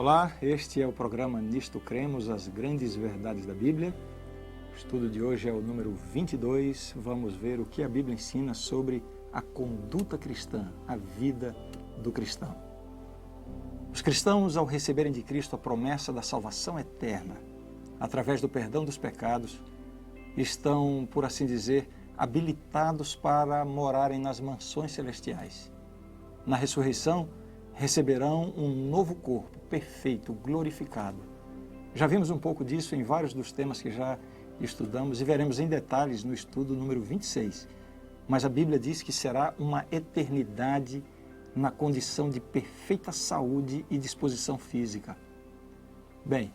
Olá, este é o programa Nisto Cremos, as grandes verdades da Bíblia. O estudo de hoje é o número 22. Vamos ver o que a Bíblia ensina sobre a conduta cristã, a vida do cristão. Os cristãos, ao receberem de Cristo a promessa da salvação eterna, através do perdão dos pecados, estão, por assim dizer, habilitados para morarem nas mansões celestiais. Na ressurreição, receberão um novo corpo, perfeito, glorificado. Já vimos um pouco disso em vários dos temas que já estudamos e veremos em detalhes no estudo número 26. Mas a Bíblia diz que será uma eternidade na condição de perfeita saúde e disposição física. Bem,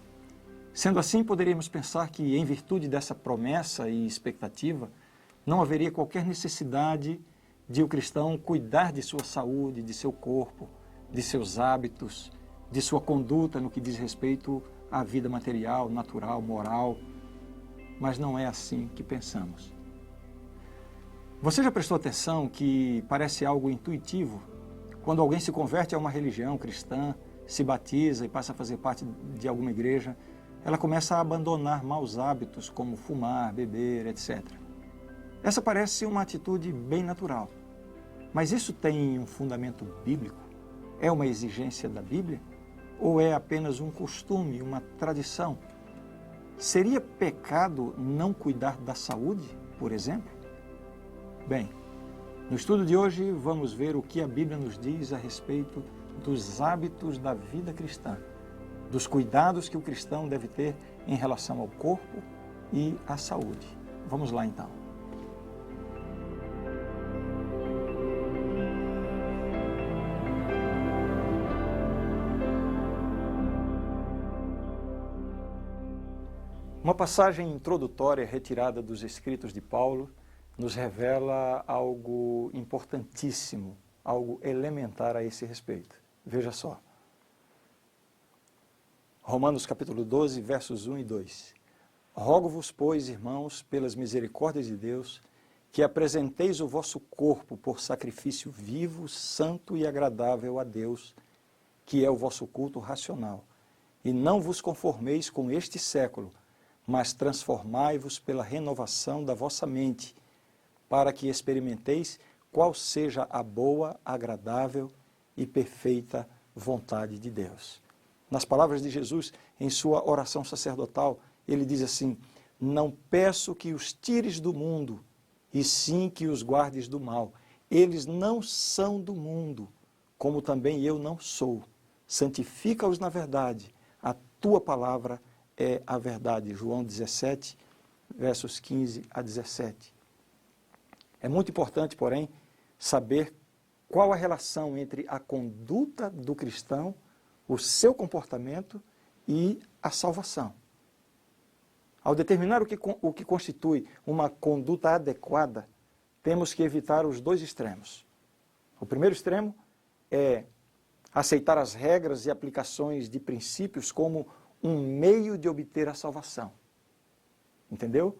sendo assim, poderíamos pensar que, em virtude dessa promessa e expectativa, não haveria qualquer necessidade de o cristão cuidar de sua saúde, de seu corpo, de seus hábitos, de sua conduta no que diz respeito à vida material, natural, moral. Mas não é assim que pensamos. Você já prestou atenção que parece algo intuitivo? Quando alguém se converte a uma religião cristã, se batiza e passa a fazer parte de alguma igreja, ela começa a abandonar maus hábitos como fumar, beber, etc. Essa parece uma atitude bem natural. Mas isso tem um fundamento bíblico? É uma exigência da Bíblia? Ou é apenas um costume, uma tradição? Seria pecado não cuidar da saúde, por exemplo? Bem, no estudo de hoje vamos ver o que a Bíblia nos diz a respeito dos hábitos da vida cristã, dos cuidados que o cristão deve ter em relação ao corpo e à saúde. Vamos lá então. Uma passagem introdutória retirada dos escritos de Paulo nos revela algo importantíssimo, algo elementar a esse respeito. Veja só. Romanos capítulo 12, versos 1 e 2. Rogo-vos, pois, irmãos, pelas misericórdias de Deus, que apresenteis o vosso corpo por sacrifício vivo, santo e agradável a Deus, que é o vosso culto racional. E não vos conformeis com este século, mas transformai-vos pela renovação da vossa mente, para que experimenteis qual seja a boa, agradável e perfeita vontade de Deus. Nas palavras de Jesus, em sua oração sacerdotal, ele diz assim: não peço que os tires do mundo, e sim que os guardes do mal. Eles não são do mundo, como também eu não sou. Santifica-os na verdade, a tua palavra é a verdade. João 17, versos 15 a 17. É muito importante, porém, saber qual a relação entre a conduta do cristão, o seu comportamento e a salvação. Ao determinar o que constitui uma conduta adequada, temos que evitar os dois extremos. O primeiro extremo é aceitar as regras e aplicações de princípios como um meio de obter a salvação. Entendeu?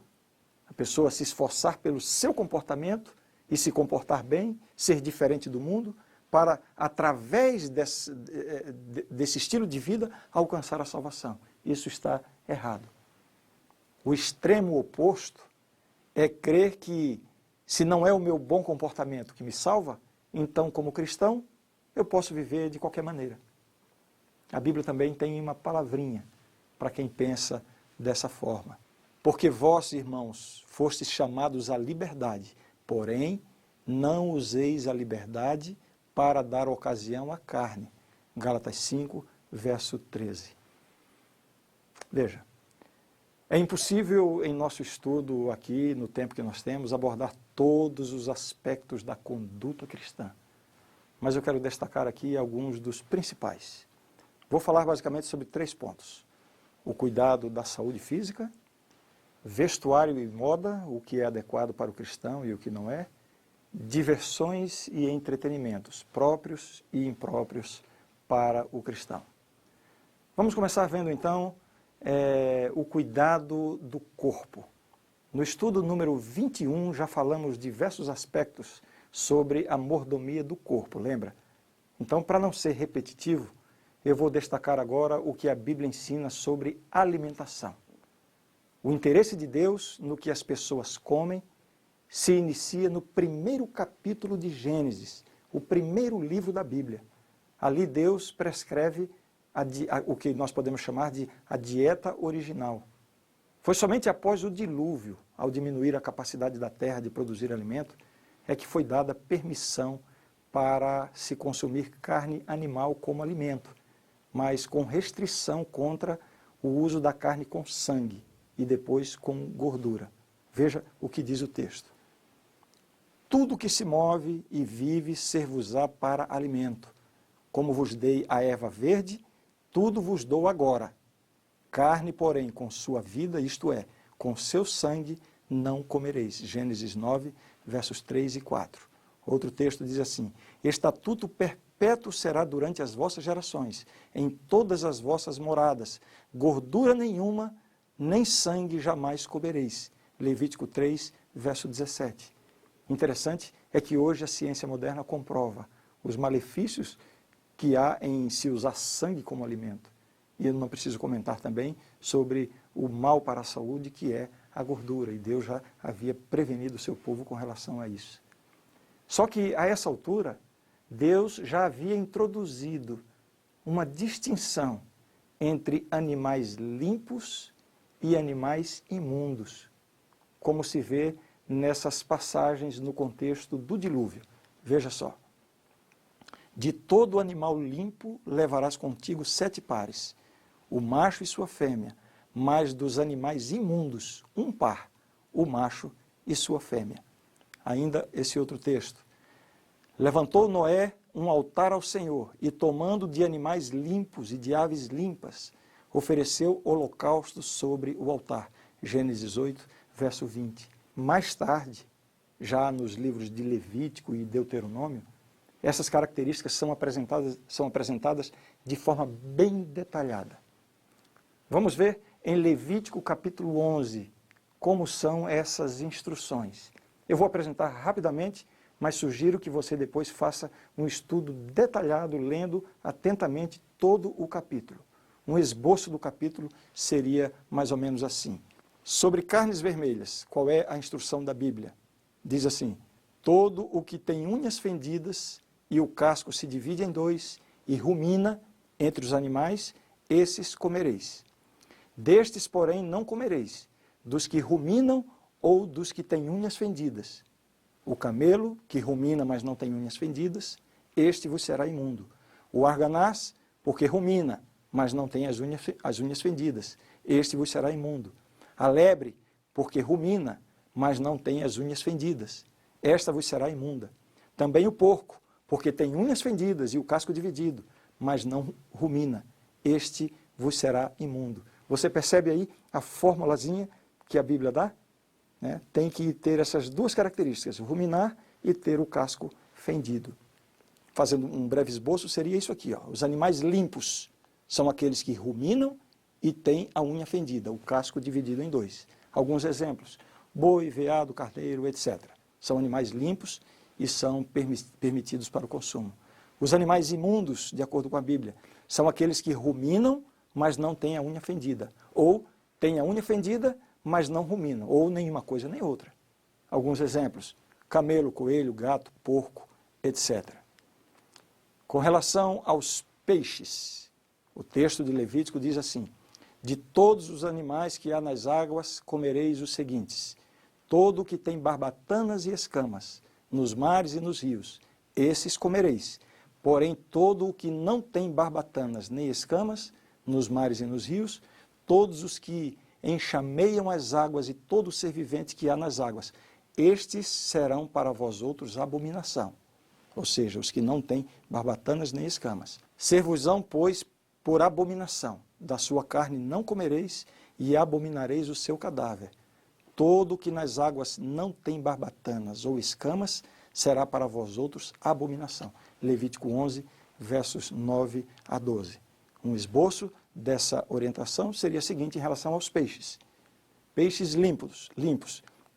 A pessoa se esforçar pelo seu comportamento e se comportar bem, ser diferente do mundo, para, através desse estilo de vida, alcançar a salvação. Isso está errado. O extremo oposto é crer que, se não é o meu bom comportamento que me salva, então, como cristão, eu posso viver de qualquer maneira. A Bíblia também tem uma palavrinha para quem pensa dessa forma. Porque vós, irmãos, fostes chamados à liberdade, porém não useis a liberdade para dar ocasião à carne. Gálatas 5, verso 13. Veja, é impossível em nosso estudo aqui, no tempo que nós temos, abordar todos os aspectos da conduta cristã. Mas eu quero destacar aqui alguns dos principais. Vou falar basicamente sobre 3 pontos. O cuidado da saúde física, vestuário e moda, o que é adequado para o cristão e o que não é, diversões e entretenimentos, próprios e impróprios para o cristão. Vamos começar vendo então o cuidado do corpo. No estudo número 21 já falamos diversos aspectos sobre a mordomia do corpo, lembra? Então, para não ser repetitivo, eu vou destacar agora o que a Bíblia ensina sobre alimentação. O interesse de Deus no que as pessoas comem se inicia no primeiro capítulo de Gênesis, o primeiro livro da Bíblia. Ali Deus prescreve o que nós podemos chamar de a dieta original. Foi somente após o dilúvio, ao diminuir a capacidade da terra de produzir alimento, é que foi dada permissão para se consumir carne animal como alimento, mas com restrição contra o uso da carne com sangue e depois com gordura. Veja o que diz o texto. Tudo que se move e vive ser-vos-á para alimento. Como vos dei a erva verde, tudo vos dou agora. Carne, porém, com sua vida, isto é, com seu sangue, não comereis. Gênesis 9, versos 3 e 4. Outro texto diz assim: estatuto perpétuo será durante as vossas gerações, em todas as vossas moradas. Gordura nenhuma, nem sangue jamais comereis. Levítico 3, verso 17. Interessante é que hoje a ciência moderna comprova os malefícios que há em se usar sangue como alimento. E eu não preciso comentar também sobre o mal para a saúde que é a gordura. E Deus já havia prevenido o seu povo com relação a isso. Só que a essa altura, Deus já havia introduzido uma distinção entre animais limpos e animais imundos, como se vê nessas passagens no contexto do dilúvio. Veja só. De todo animal limpo levarás contigo 7 pares, o macho e sua fêmea, mas dos animais imundos, um par, o macho e sua fêmea. Ainda esse outro texto. Levantou Noé um altar ao Senhor e, tomando de animais limpos e de aves limpas, ofereceu holocausto sobre o altar. Gênesis 8, verso 20. Mais tarde, já nos livros de Levítico e Deuteronômio, essas características são apresentadas de forma bem detalhada. Vamos ver em Levítico capítulo 11 como são essas instruções. Eu vou apresentar rapidamente, mas sugiro que você depois faça um estudo detalhado, lendo atentamente todo o capítulo. Um esboço do capítulo seria mais ou menos assim. Sobre carnes vermelhas, qual é a instrução da Bíblia? Diz assim: todo o que tem unhas fendidas e o casco se divide em 2 e rumina entre os animais, esses comereis. Destes, porém, não comereis, dos que ruminam ou dos que têm unhas fendidas. O camelo, que rumina, mas não tem unhas fendidas, este vos será imundo. O arganaz, porque rumina, mas não tem as unhas fendidas, este vos será imundo. A lebre, porque rumina, mas não tem as unhas fendidas, esta vos será imunda. Também o porco, porque tem unhas fendidas e o casco dividido, mas não rumina, este vos será imundo. Você percebe aí a formulazinha que a Bíblia dá? Né? Tem que ter essas duas características, ruminar e ter o casco fendido. Fazendo um breve esboço, seria isso aqui. Ó. Os animais limpos são aqueles que ruminam e têm a unha fendida, o casco dividido em 2. Alguns exemplos: boi, veado, carneiro, etc. São animais limpos e são permitidos para o consumo. Os animais imundos, de acordo com a Bíblia, são aqueles que ruminam, mas não têm a unha fendida. Ou têm a unha fendida, mas não ruminam. Ou nenhuma coisa nem outra. Alguns exemplos: camelo, coelho, gato, porco, etc. Com relação aos peixes, o texto de Levítico diz assim: de todos os animais que há nas águas comereis os seguintes: todo o que tem barbatanas e escamas, nos mares e nos rios, esses comereis. Porém, todo o que não tem barbatanas nem escamas, nos mares e nos rios, todos os que enxameiam as águas e todo ser vivente que há nas águas, estes serão para vós outros abominação. Ou seja, os que não têm barbatanas nem escamas. Ser-vos-ão, pois, por abominação. Da sua carne não comereis e abominareis o seu cadáver. Todo o que nas águas não tem barbatanas ou escamas será para vós outros abominação. Levítico 11, versos 9 a 12. Um esboço dessa orientação seria o seguinte em relação aos peixes. Peixes limpos,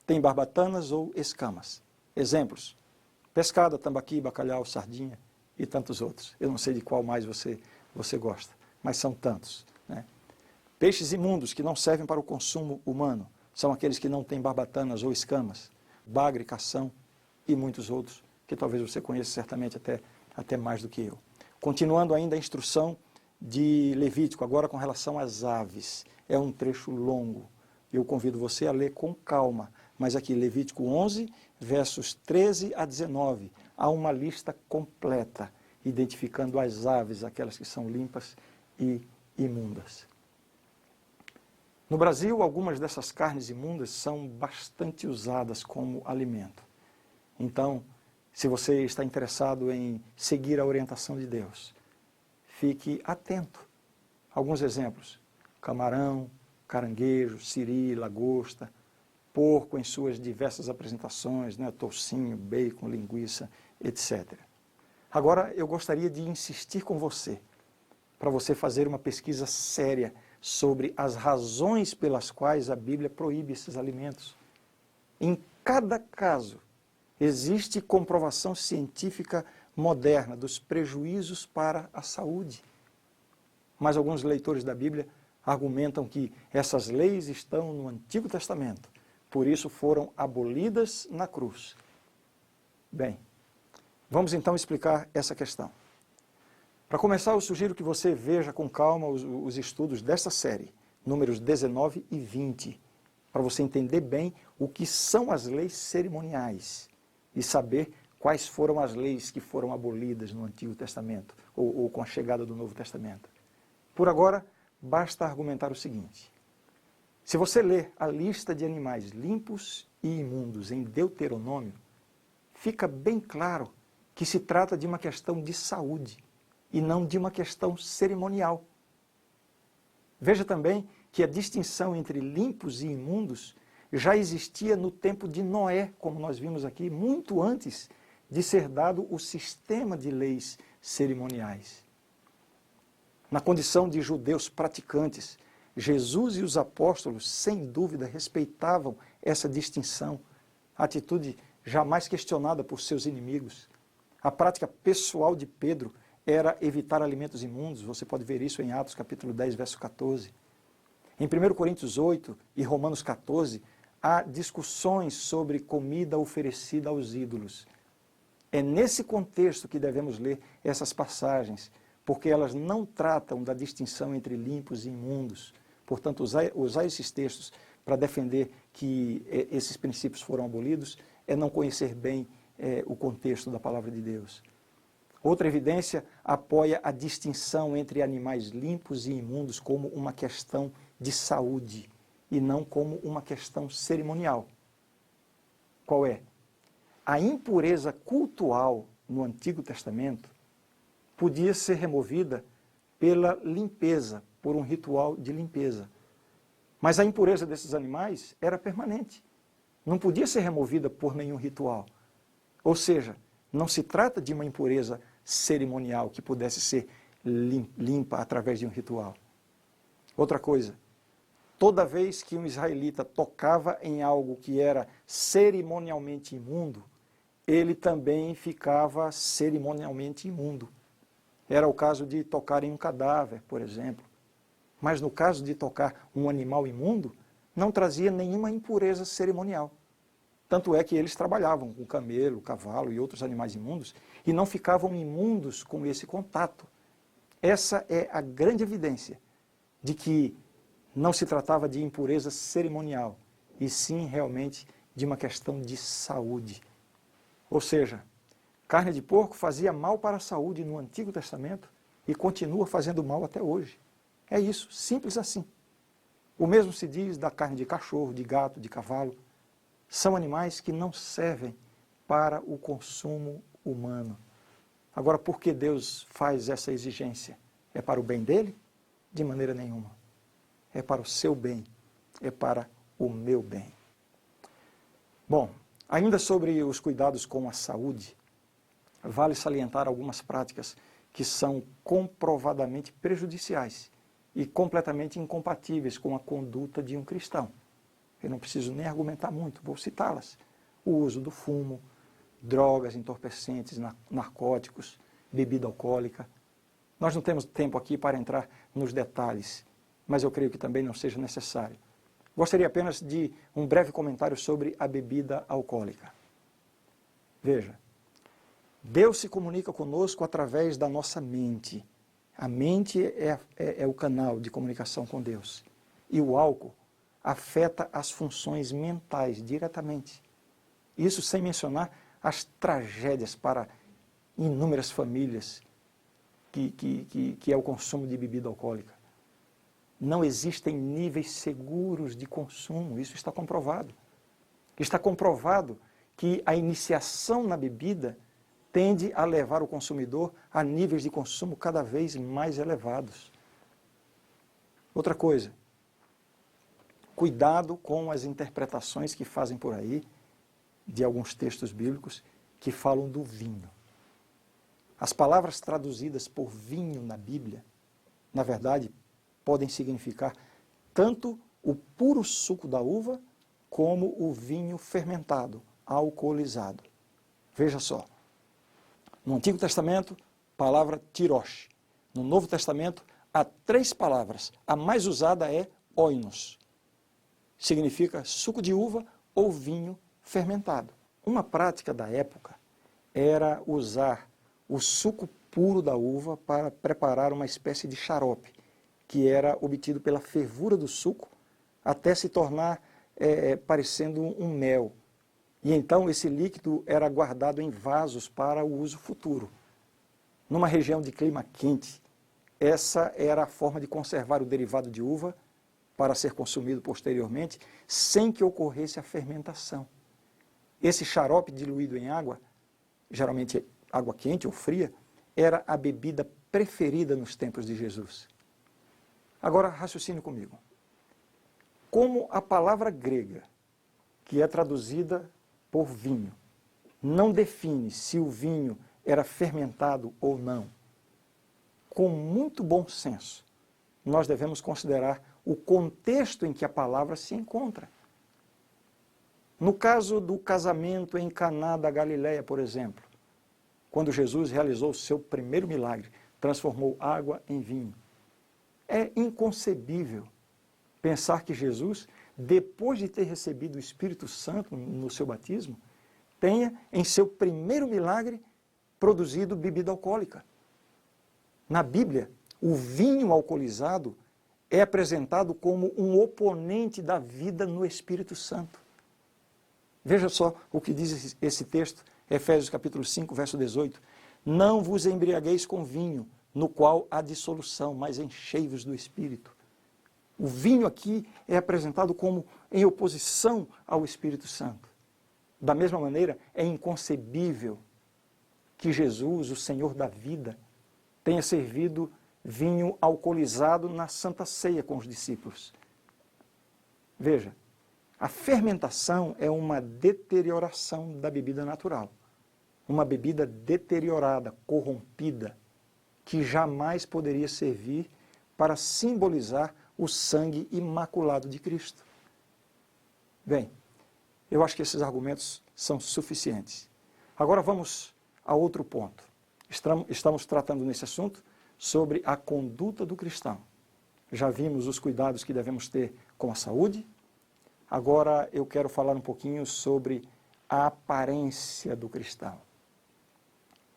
têm barbatanas ou escamas. Exemplos: pescada, tambaqui, bacalhau, sardinha e tantos outros. Eu não sei de qual mais você você gosta, mas são tantos, né? Peixes imundos que não servem para o consumo humano são aqueles que não têm barbatanas ou escamas, bagre, cação e muitos outros, que talvez você conheça certamente até mais do que eu. Continuando ainda a instrução de Levítico, agora com relação às aves. É um trecho longo. Eu convido você a ler com calma. Mas aqui, Levítico 11, versos 13 a 19, há uma lista completa, identificando as aves, aquelas que são limpas e imundas. No Brasil, algumas dessas carnes imundas são bastante usadas como alimento. Então, se você está interessado em seguir a orientação de Deus, fique atento. Alguns exemplos: camarão, caranguejo, siri, lagosta, porco em suas diversas apresentações, né? Toucinho, bacon, linguiça, etc. Agora, eu gostaria de insistir com você, para você fazer uma pesquisa séria sobre as razões pelas quais a Bíblia proíbe esses alimentos. Em cada caso, existe comprovação científica moderna dos prejuízos para a saúde. Mas alguns leitores da Bíblia argumentam que essas leis estão no Antigo Testamento, por isso foram abolidas na cruz. Bem, vamos então explicar essa questão. Para começar, eu sugiro que você veja com calma os estudos desta série, números 19 e 20, para você entender bem o que são as leis cerimoniais e saber quais foram as leis que foram abolidas no Antigo Testamento ou com a chegada do Novo Testamento. Por agora, basta argumentar o seguinte: se você ler a lista de animais limpos e imundos em Deuteronômio, fica bem claro que se trata de uma questão de saúde e não de uma questão cerimonial. Veja também que a distinção entre limpos e imundos já existia no tempo de Noé, como nós vimos aqui, muito antes de ser dado o sistema de leis cerimoniais. Na condição de judeus praticantes, Jesus e os apóstolos, sem dúvida, respeitavam essa distinção, atitude jamais questionada por seus inimigos. A prática pessoal de Pedro era evitar alimentos imundos, você pode ver isso em Atos capítulo 10, verso 14. Em 1 Coríntios 8 e Romanos 14, há discussões sobre comida oferecida aos ídolos. É nesse contexto que devemos ler essas passagens, porque elas não tratam da distinção entre limpos e imundos. Portanto, usar esses textos para defender que esses princípios foram abolidos é não conhecer bem o contexto da palavra de Deus. Outra evidência apoia a distinção entre animais limpos e imundos como uma questão de saúde e não como uma questão cerimonial. Qual é? A impureza cultual no Antigo Testamento podia ser removida pela limpeza, por um ritual de limpeza. Mas a impureza desses animais era permanente. Não podia ser removida por nenhum ritual. Ou seja, não se trata de uma impureza cerimonial que pudesse ser limpa através de um ritual. Outra coisa, toda vez que um israelita tocava em algo que era cerimonialmente imundo, ele também ficava cerimonialmente imundo. Era o caso de tocar em um cadáver, por exemplo. Mas no caso de tocar um animal imundo, não trazia nenhuma impureza cerimonial. Tanto é que eles trabalhavam com camelo, cavalo e outros animais imundos e não ficavam imundos com esse contato. Essa é a grande evidência de que não se tratava de impureza cerimonial, e sim realmente de uma questão de saúde. Ou seja, carne de porco fazia mal para a saúde no Antigo Testamento e continua fazendo mal até hoje. É isso, simples assim. O mesmo se diz da carne de cachorro, de gato, de cavalo. São animais que não servem para o consumo humano. Agora, por que Deus faz essa exigência? É para o bem dele? De maneira nenhuma. É para o seu bem, é para o meu bem. Bom, ainda sobre os cuidados com a saúde, vale salientar algumas práticas que são comprovadamente prejudiciais e completamente incompatíveis com a conduta de um cristão. Eu não preciso nem argumentar muito, vou citá-las. O uso do fumo, drogas entorpecentes, narcóticos, bebida alcoólica. Nós não temos tempo aqui para entrar nos detalhes, mas eu creio que também não seja necessário. Gostaria apenas de um breve comentário sobre a bebida alcoólica. Veja, Deus se comunica conosco através da nossa mente. A mente é o canal de comunicação com Deus. E o álcool afeta as funções mentais diretamente. Isso sem mencionar as tragédias para inúmeras famílias que é o consumo de bebida alcoólica. Não existem níveis seguros de consumo, isso está comprovado. Está comprovado que a iniciação na bebida tende a levar o consumidor a níveis de consumo cada vez mais elevados. Outra coisa, cuidado com as interpretações que fazem por aí de alguns textos bíblicos que falam do vinho. As palavras traduzidas por vinho na Bíblia, na verdade, podem significar tanto o puro suco da uva como o vinho fermentado, alcoolizado. Veja só, no Antigo Testamento, palavra tirosh. No Novo Testamento, há 3 palavras. A mais usada é oinos. Significa suco de uva ou vinho fermentado. Uma prática da época era usar o suco puro da uva para preparar uma espécie de xarope, que era obtido pela fervura do suco até se tornar parecendo um mel. E então esse líquido era guardado em vasos para o uso futuro. Numa região de clima quente, essa era a forma de conservar o derivado de uva para ser consumido posteriormente, sem que ocorresse a fermentação. Esse xarope diluído em água, geralmente água quente ou fria, era a bebida preferida nos tempos de Jesus. Agora, raciocine comigo. Como a palavra grega, que é traduzida por vinho, não define se o vinho era fermentado ou não, com muito bom senso, nós devemos considerar o contexto em que a palavra se encontra. No caso do casamento em Caná da Galileia, por exemplo, quando Jesus realizou o seu primeiro milagre, transformou água em vinho. É inconcebível pensar que Jesus, depois de ter recebido o Espírito Santo no seu batismo, tenha, em seu primeiro milagre, produzido bebida alcoólica. Na Bíblia, o vinho alcoolizado é apresentado como um oponente da vida no Espírito Santo. Veja só o que diz esse texto, Efésios capítulo 5, verso 18. Não vos embriagueis com vinho, no qual há dissolução, mas enchei-vos do Espírito. O vinho aqui é apresentado como em oposição ao Espírito Santo. Da mesma maneira, é inconcebível que Jesus, o Senhor da vida, tenha servido vinho alcoolizado na Santa Ceia com os discípulos. Veja, a fermentação é uma deterioração da bebida natural. Uma bebida deteriorada, corrompida, que jamais poderia servir para simbolizar o sangue imaculado de Cristo. Bem, eu acho que esses argumentos são suficientes. Agora vamos a outro ponto. Estamos tratando nesse assunto sobre a conduta do cristão. Já vimos os cuidados que devemos ter com a saúde. Agora eu quero falar um pouquinho sobre a aparência do cristão.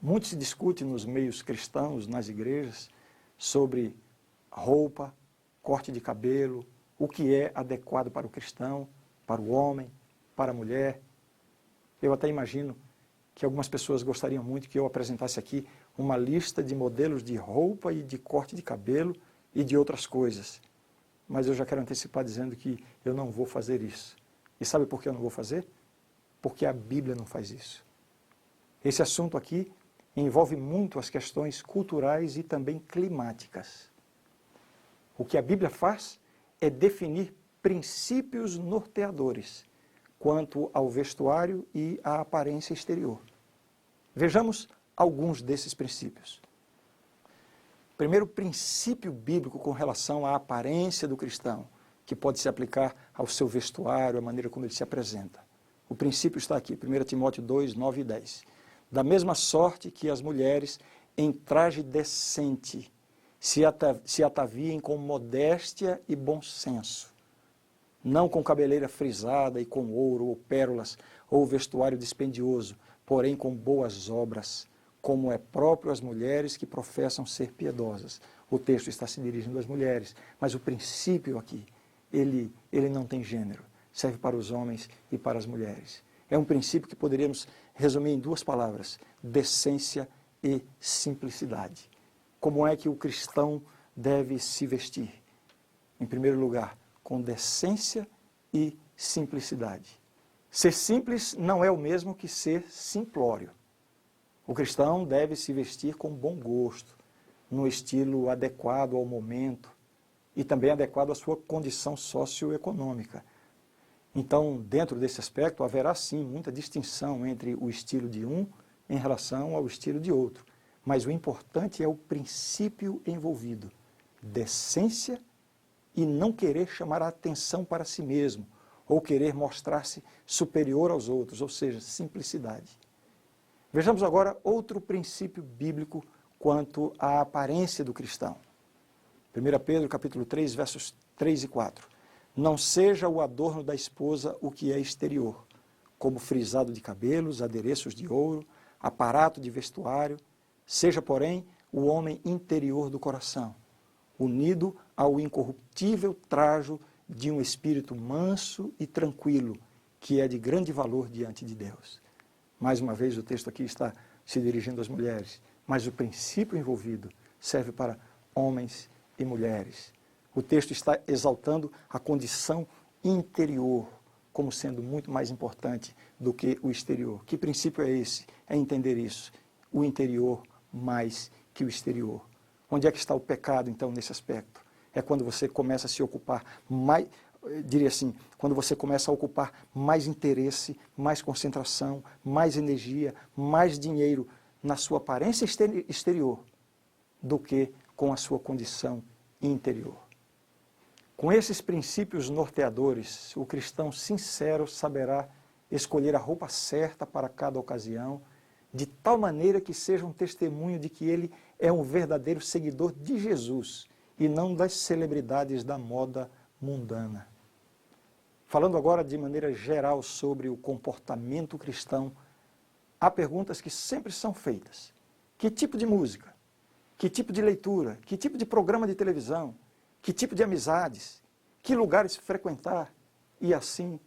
Muito se discute nos meios cristãos, nas igrejas, sobre roupa, corte de cabelo, o que é adequado para o cristão, para o homem, para a mulher. Eu até imagino que algumas pessoas gostariam muito que eu apresentasse aqui uma lista de modelos de roupa e de corte de cabelo e de outras coisas. Mas eu já quero antecipar dizendo que eu não vou fazer isso. E sabe por que eu não vou fazer? Porque a Bíblia não faz isso. Esse assunto aqui envolve muito as questões culturais e também climáticas. O que a Bíblia faz é definir princípios norteadores quanto ao vestuário e à aparência exterior. Vejamos alguns desses princípios. Primeiro princípio bíblico com relação à aparência do cristão, que pode se aplicar ao seu vestuário, à maneira como ele se apresenta. O princípio está aqui, 1 Timóteo 2, 9 e 10. Da mesma sorte que as mulheres em traje decente se ataviem com modéstia e bom senso, não com cabeleira frisada e com ouro ou pérolas ou vestuário dispendioso, porém com boas obras, como é próprio às mulheres que professam ser piedosas. O texto está se dirigindo às mulheres, mas o princípio aqui, ele não tem gênero, serve para os homens e para as mulheres. É um princípio que poderíamos resumir em duas palavras: decência e simplicidade. Como é que o cristão deve se vestir? Em primeiro lugar, com decência e simplicidade. Ser simples não é o mesmo que ser simplório. O cristão deve se vestir com bom gosto, no estilo adequado ao momento e também adequado à sua condição socioeconômica. Então, dentro desse aspecto, haverá sim muita distinção entre o estilo de um em relação ao estilo de outro. Mas o importante é o princípio envolvido: decência e não querer chamar a atenção para si mesmo, ou querer mostrar-se superior aos outros, ou seja, simplicidade. Vejamos agora outro princípio bíblico quanto à aparência do cristão. 1 Pedro capítulo 3, versos 3 e 4. Não seja o adorno da esposa o que é exterior, como frisado de cabelos, adereços de ouro, aparato de vestuário. Seja, porém, o homem interior do coração, unido ao incorruptível trajo de um espírito manso e tranquilo, que é de grande valor diante de Deus. Mais uma vez, o texto aqui está se dirigindo às mulheres, mas o princípio envolvido serve para homens e mulheres. O texto está exaltando a condição interior como sendo muito mais importante do que o exterior. Que princípio é esse? É entender isso. O interior mais que o exterior. Onde é que está o pecado, então, nesse aspecto? É quando você começa a se ocupar mais, diria assim, quando você começa a ocupar mais interesse, mais concentração, mais energia, mais dinheiro na sua aparência exterior do que com a sua condição interior. Com esses princípios norteadores, o cristão sincero saberá escolher a roupa certa para cada ocasião, de tal maneira que seja um testemunho de que ele é um verdadeiro seguidor de Jesus e não das celebridades da moda mundana. Falando agora de maneira geral sobre o comportamento cristão, há perguntas que sempre são feitas. Que tipo de música? Que tipo de leitura? Que tipo de programa de televisão? Que tipo de amizades? Que lugares frequentar? E assim,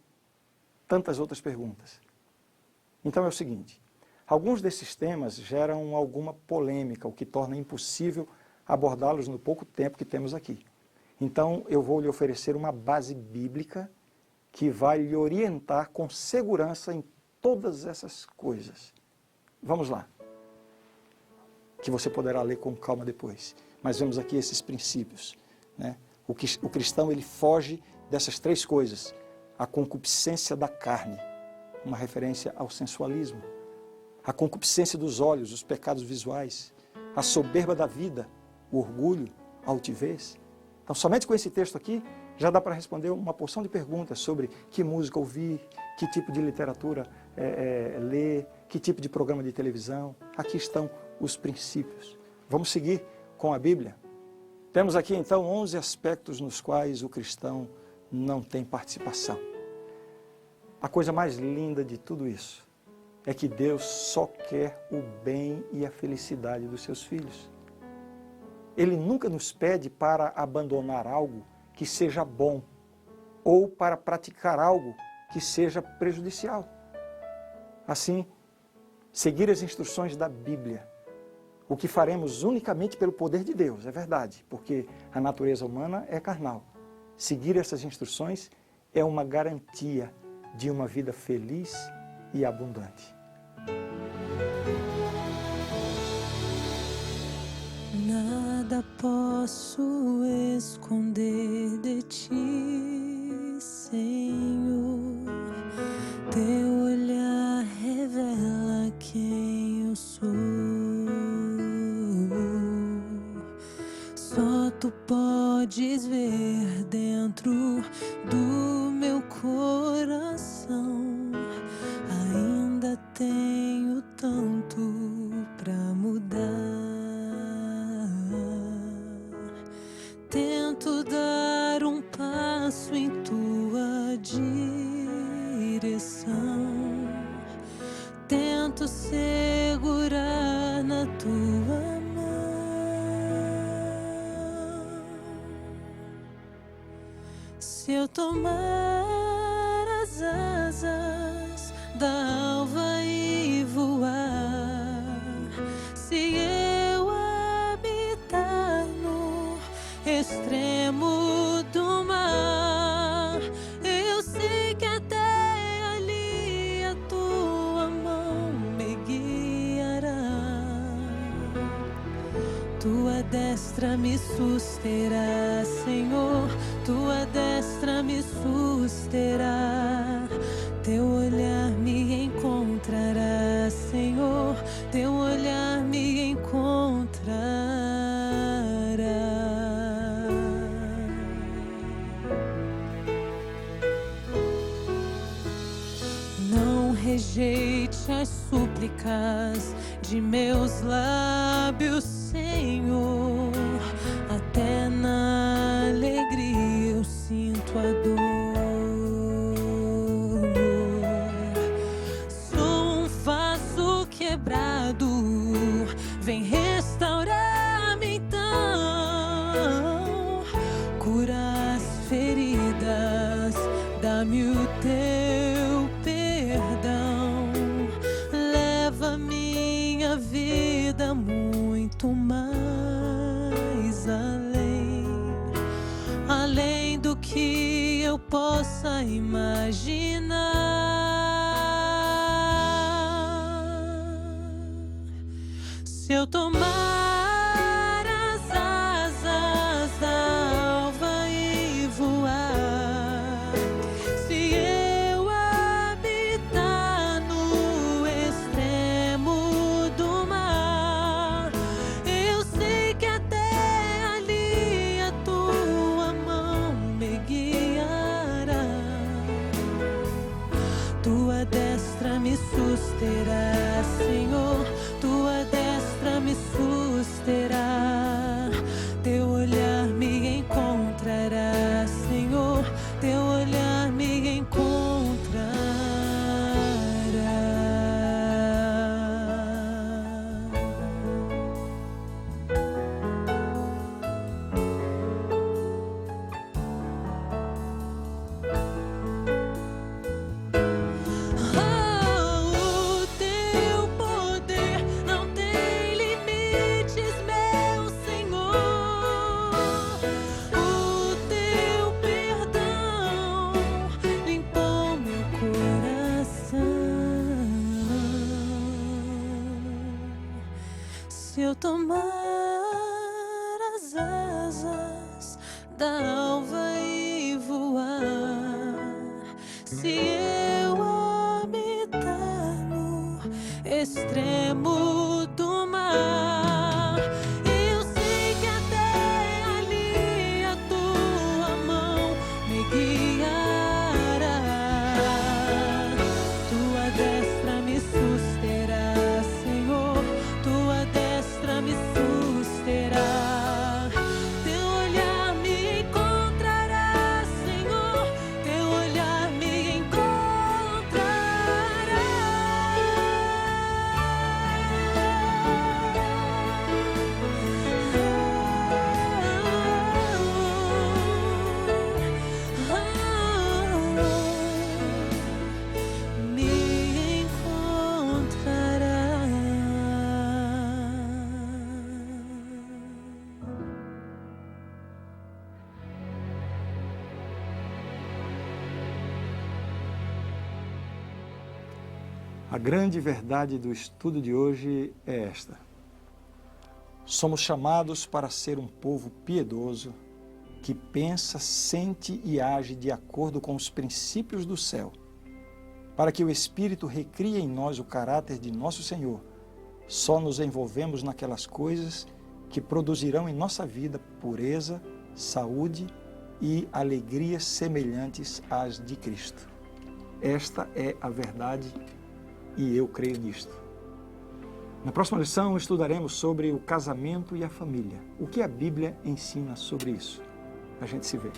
tantas outras perguntas. Então é o seguinte: alguns desses temas geram alguma polêmica, o que torna impossível abordá-los no pouco tempo que temos aqui. Então eu vou lhe oferecer uma base bíblica que vai lhe orientar com segurança em todas essas coisas. Vamos lá, que você poderá ler com calma depois. Mas vemos aqui esses princípios, né? O cristão, ele foge dessas três coisas: a concupiscência da carne, uma referência ao sensualismo; a concupiscência dos olhos, os pecados visuais; a soberba da vida, o orgulho, a altivez. Então, somente com esse texto aqui, já dá para responder uma porção de perguntas sobre que música ouvir, que tipo de literatura ler, que tipo de programa de televisão. Aqui estão os princípios. Vamos seguir com a Bíblia. Temos aqui, então, 11 aspectos nos quais o cristão não tem participação. A coisa mais linda de tudo isso é que Deus só quer o bem e a felicidade dos seus filhos. Ele nunca nos pede para abandonar algo que seja bom ou para praticar algo que seja prejudicial. Assim, seguir as instruções da Bíblia, o que faremos unicamente pelo poder de Deus, é verdade, porque a natureza humana é carnal. Seguir essas instruções é uma garantia de uma vida feliz e abundante. Nada posso esconder de ti, Senhor. Teu olhar revela quem eu sou. Só tu podes ver dentro do meu coração. Ainda tenho tanto pra mudar. tento dar um passo em tua direção, tento segurar na tua mão. Se eu tomar as asas da alva e voar, se eu habitar no extremo do mar, eu sei que até ali a tua mão me guiará. Tua destra me susterá, Senhor, tua destra me susterá. Teu olhar me encontrará, Senhor, teu olhar me encontrará. Não rejeite as súplicas de meus lábios, Senhor, até na alegria eu sinto a dor. Sou um vaso quebrado, vem restaurar-me então. Cura as feridas, dá-me o teu perdão. Leva minha vida muito mais além do que eu possa imaginar. Se eu tomar as asas da alva e voar, se eu habitar no extremo do mar, eu sei que até ali a tua mão me guiará. Tua destra me susterá, Senhor, tua destra me susterá. Teu olhar me encontrará, Senhor, teu olhar me encontrará. O teu poder não tem limites, meu Senhor. O teu perdão limpou meu coração. Se eu tomar as asas da alva e voar, se eu habitar no extremo do mar, eu sei que até ali a tua mão me guiará. Tua destra me susterá, Senhor, tua destra me susterá. Teu olhar me encontrará, Senhor, teu olhar me encontrará. Me encontrará. A grande verdade do estudo de hoje é esta: somos chamados para ser um povo piedoso, que pensa, sente e age de acordo com os princípios do céu, para que o Espírito recrie em nós o caráter de nosso Senhor. Só nos envolvemos naquelas coisas que produzirão em nossa vida pureza, saúde e alegrias semelhantes às de Cristo. Esta é a verdade e eu creio nisto. Na próxima lição estudaremos sobre o casamento e a família. O que a Bíblia ensina sobre isso? A gente se vê.